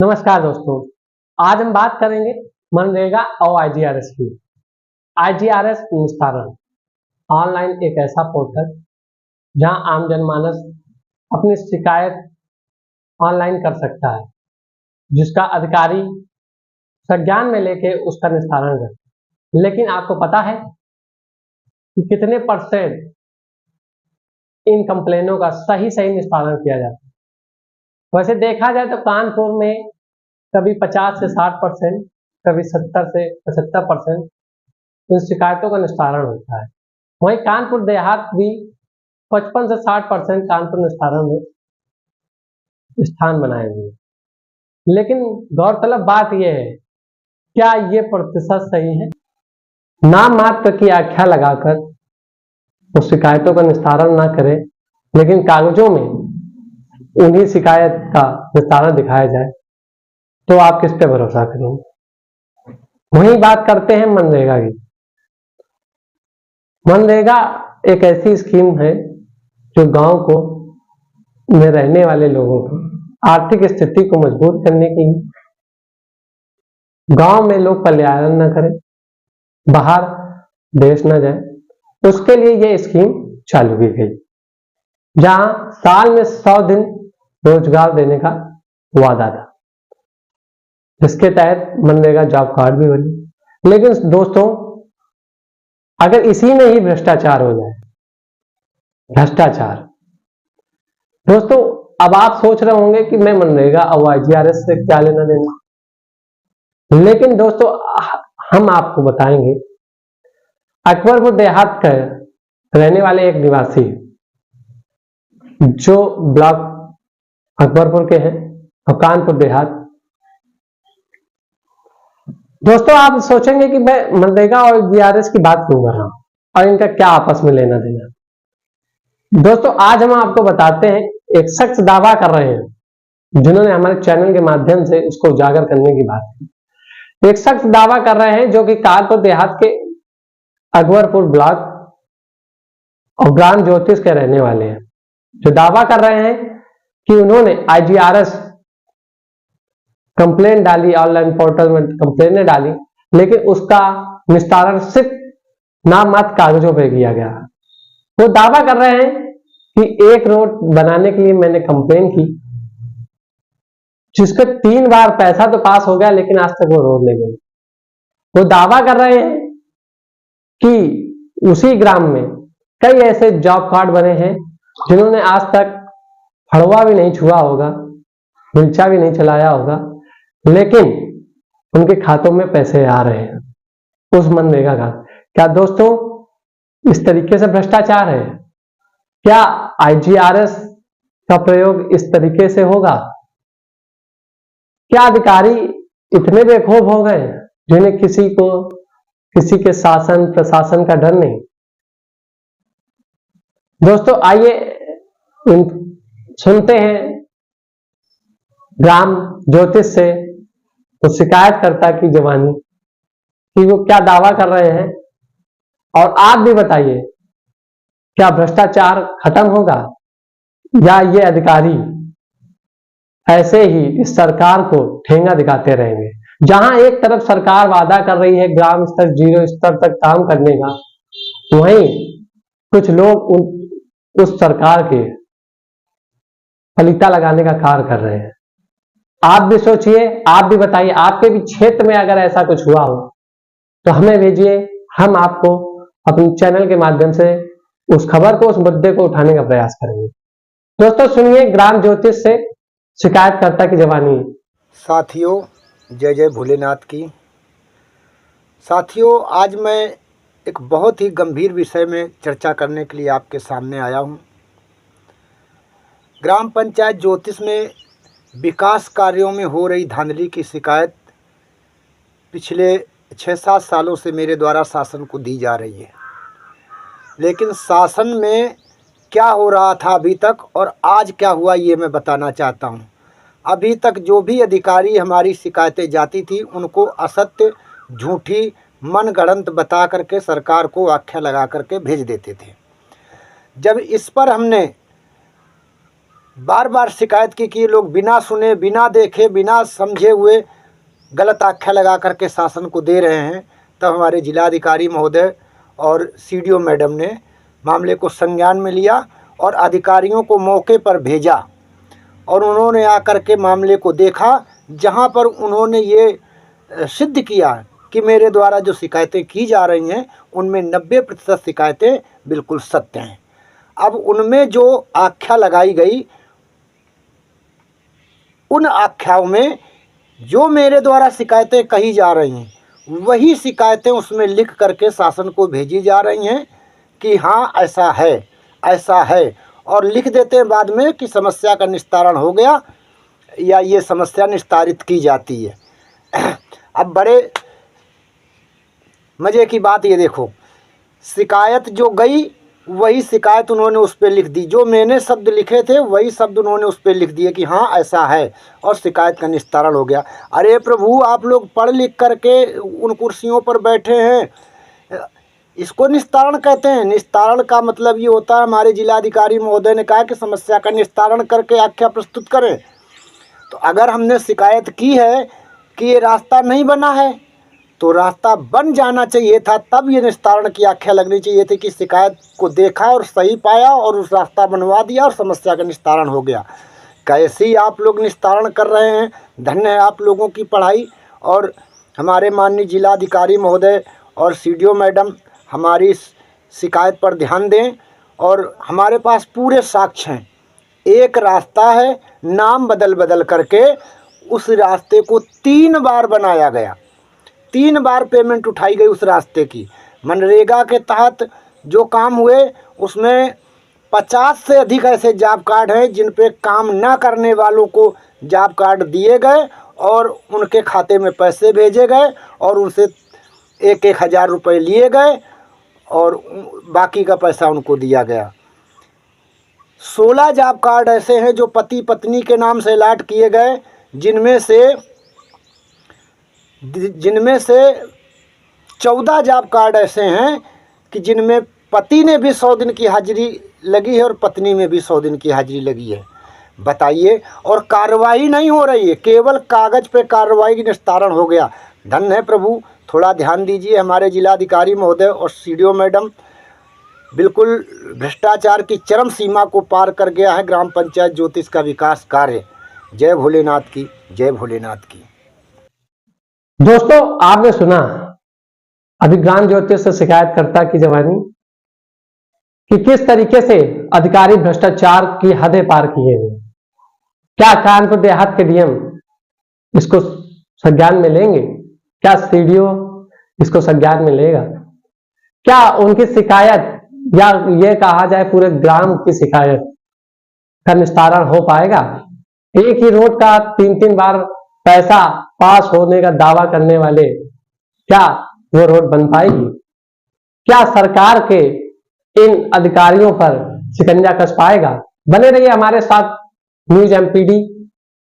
नमस्कार दोस्तों, आज हम बात करेंगे मनरेगा और आईजीआरएस की। आईजीआरएस निस्तारण ऑनलाइन एक ऐसा पोर्टल जहां आम जनमानस अपनी शिकायत ऑनलाइन कर सकता है, जिसका अधिकारी संज्ञान में लेके उसका निस्तारण करे। लेकिन आपको पता है कि कितने परसेंट इन कंप्लेनों का सही निस्तारण किया जाता है? वैसे देखा जाए तो कानपुर में कभी 50 से 60%, कभी 70 से 75% इन शिकायतों का निस्तारण होता है। वहीं कानपुर देहात भी 55 से 60% कानपुर निस्तारण में स्थान बनाए हुए हैं। लेकिन गौरतलब बात यह है, क्या ये प्रतिशत सही है? नाम मात्र की आख्या लगाकर उस शिकायतों का निस्तारण ना करें, लेकिन कागजों में उन्हीं शिकायत का निस्तारण दिखाया जाए, तो आप किस पे भरोसा करेंगे? वहीं बात करते हैं मनरेगा की। मनरेगा एक ऐसी स्कीम है जो गांव को में रहने वाले लोगों की आर्थिक स्थिति को मजबूत करने के लिए, गांव में लोग पलायन न करें, बाहर देश न जाए, उसके लिए यह स्कीम चालू की गई, जहां साल में 100 दिन रोजगार देने का वादा था, जिसके तहत मनरेगा जॉब कार्ड भी बने। लेकिन दोस्तों, अगर इसी में ही भ्रष्टाचार हो जाए, दोस्तों, अब आप सोच रहे होंगे कि मैं मनरेगा और आईजीआरएस से क्या लेना देना, लेकिन दोस्तों हम आपको बताएंगे, अकबरपुर देहात का रहने वाले एक निवासी जो ब्लॉक अकबरपुर के हैं और कानपुर देहात। दोस्तों, आप सोचेंगे कि मैं मनरेगा और आईजीआरएस की बात क्यों कर रहा हूं और इनका क्या आपस में लेना देना। दोस्तों, आज हम आपको बताते हैं, एक शख्स दावा कर रहे हैं जिन्होंने हमारे चैनल के माध्यम से इसको उजागर करने की बात की। एक शख्स दावा कर रहे हैं जो कि कानपुर देहात के अकबरपुर ब्लॉक और ग्राम ज्योतिष के रहने वाले हैं, जो दावा कर रहे हैं कि उन्होंने आईजीआरएस कंप्लेन डाली, ऑनलाइन पोर्टल में कंप्लेन डाली, लेकिन उसका निस्तारण सिर्फ नाम मात्र कागजों पर किया गया। वो दावा कर रहे हैं कि एक रोड बनाने के लिए मैंने कंप्लेन की, जिसका 3 बार पैसा तो पास हो गया, लेकिन आज तक वो रोड नहीं बनी। वो दावा कर रहे हैं कि उसी ग्राम में कई ऐसे जॉब कार्ड बने हैं जिन्होंने आज तक फड़वा भी नहीं छुआ होगा, मिर्चा भी नहीं चलाया होगा, लेकिन उनके खातों में पैसे आ रहे हैं उस मनरेगा का। क्या दोस्तों इस तरीके से भ्रष्टाचार है? क्या आईजीआरएस का प्रयोग इस तरीके से होगा? क्या अधिकारी इतने बेखौफ हो गए जिन्हें किसी के शासन प्रशासन का डर नहीं? दोस्तों, आइए सुनते हैं ग्राम ज्योतिष से तो शिकायतकर्ता की जवानी कि वो क्या दावा कर रहे हैं, और आप भी बताइए, क्या भ्रष्टाचार खत्म होगा या ये अधिकारी ऐसे ही इस सरकार को ठेंगा दिखाते रहेंगे? जहां एक तरफ सरकार वादा कर रही है ग्राम स्तर 0 स्तर तक काम करने का, वहीं कुछ लोग उस सरकार के फलीता लगाने का कार्य कर रहे हैं। आप भी सोचिए, आप भी बताइए, आपके भी क्षेत्र में अगर ऐसा कुछ हुआ हो तो हमें भेजिए, हम आपको अपने चैनल के माध्यम से उस खबर को, उस मुद्दे को उठाने का प्रयास करेंगे। दोस्तों, सुनिए ग्राम ज्योतिष से शिकायतकर्ता की जवानी। साथियों, जय जय भोलेनाथ की। साथियों, आज मैं एक बहुत ही गंभीर विषय में चर्चा करने के लिए आपके सामने आया हूं। ग्राम पंचायत ज्योतिष में विकास कार्यों में हो रही धांधली की शिकायत पिछले 6-7 सालों से मेरे द्वारा शासन को दी जा रही है, लेकिन शासन में क्या हो रहा था अभी तक और आज क्या हुआ ये मैं बताना चाहता हूँ। अभी तक जो भी अधिकारी हमारी शिकायतें जाती थी, उनको असत्य, झूठी, मनगढ़ंत बता करके सरकार को आख्या लगा करके भेज देते थे। जब इस पर हमने बार बार शिकायत की कि ये लोग बिना सुने, बिना देखे, बिना समझे हुए गलत आख्या लगा करके शासन को दे रहे हैं। तब हमारे जिलाधिकारी महोदय और सीडीओ मैडम ने मामले को संज्ञान में लिया और अधिकारियों को मौके पर भेजा और उन्होंने आकर के मामले को देखा, जहां पर उन्होंने ये सिद्ध किया कि मेरे द्वारा जो शिकायतें की जा रही हैं उनमें 90% शिकायतें बिल्कुल सत्य हैं। अब उनमें जो आख्या लगाई गई, उन आख्याओं में जो मेरे द्वारा शिकायतें कही जा रही हैं वही शिकायतें उसमें लिख करके शासन को भेजी जा रही हैं कि हाँ ऐसा है, और लिख देते हैं बाद में कि समस्या का निस्तारण हो गया या ये समस्या निस्तारित की जाती है। अब बड़े मज़े की बात ये देखो, शिकायत जो गई वही शिकायत उन्होंने उस पर लिख दी, जो मैंने शब्द लिखे थे वही शब्द उन्होंने उस पर लिख दिए कि हाँ ऐसा है, और शिकायत का निस्तारण हो गया। अरे प्रभु, आप लोग पढ़ लिख करके उन कुर्सियों पर बैठे हैं, इसको निस्तारण कहते हैं। निस्तारण का मतलब ये होता है, हमारे जिलाधिकारी महोदय ने कहा कि समस्या का निस्तारण करके आख्या प्रस्तुत करें। तो अगर हमने शिकायत की है कि ये रास्ता नहीं बना है तो रास्ता बन जाना चाहिए था, तब ये निस्तारण की आख्या लगनी चाहिए थी कि शिकायत को देखा और सही पाया और उस रास्ता बनवा दिया और समस्या का निस्तारण हो गया। कैसे ही आप लोग निस्तारण कर रहे हैं। धन्य है आप लोगों की पढ़ाई। और हमारे माननीय जिलाधिकारी महोदय और सीडीओ मैडम हमारी शिकायत पर ध्यान दें, और हमारे पास पूरे साक्ष्य हैं। एक रास्ता है, नाम बदल बदल करके उस रास्ते को 3 बार बनाया गया, 3 बार पेमेंट उठाई गई उस रास्ते की। मनरेगा के तहत जो काम हुए उसमें 50 से अधिक ऐसे जॉब कार्ड हैं जिन पे काम न करने वालों को जॉब कार्ड दिए गए और उनके खाते में पैसे भेजे गए और उनसे 1-1 हज़ार रुपये लिए गए और बाकी का पैसा उनको दिया गया। 16 जॉब कार्ड ऐसे हैं जो पति पत्नी के नाम से अलॉट किए गए, जिनमें से 14 जॉब कार्ड ऐसे हैं कि जिनमें पति ने भी 100 दिन की हाजिरी लगी है और पत्नी में भी 100 दिन की हाजिरी लगी है। बताइए, और कार्रवाई नहीं हो रही है, केवल कागज़ पे कार्रवाई की निस्तारण हो गया। धन्य है प्रभु, थोड़ा ध्यान दीजिए। हमारे जिलाधिकारी महोदय और सीडीओ मैडम बिल्कुल भ्रष्टाचार की चरम सीमा को पार कर गया है ग्राम पंचायत ज्योतिष का विकास कार्य। जय भोलेनाथ की, जय भोलेनाथ की। दोस्तों, आपने सुना अभी ग्राम ज्योतिष से शिकायतकर्ता की जवानी कि किस तरीके से अधिकारी भ्रष्टाचार की हदें पार किए हैं। क्या कानपुर देहात के डीएम इसको संज्ञान में लेंगे? क्या सीडीओ इसको संज्ञान में लेगा? क्या उनकी शिकायत, या ये कहा जाए पूरे ग्राम की शिकायत का निस्तारण हो पाएगा? एक ही रोड का 3-3 बार पैसा पास होने का दावा करने वाले, क्या वो रोड बन पाएगी? क्या सरकार के इन अधिकारियों पर शिकंजा कस पाएगा? बने रहिए हमारे साथ न्यूज एमपीडी।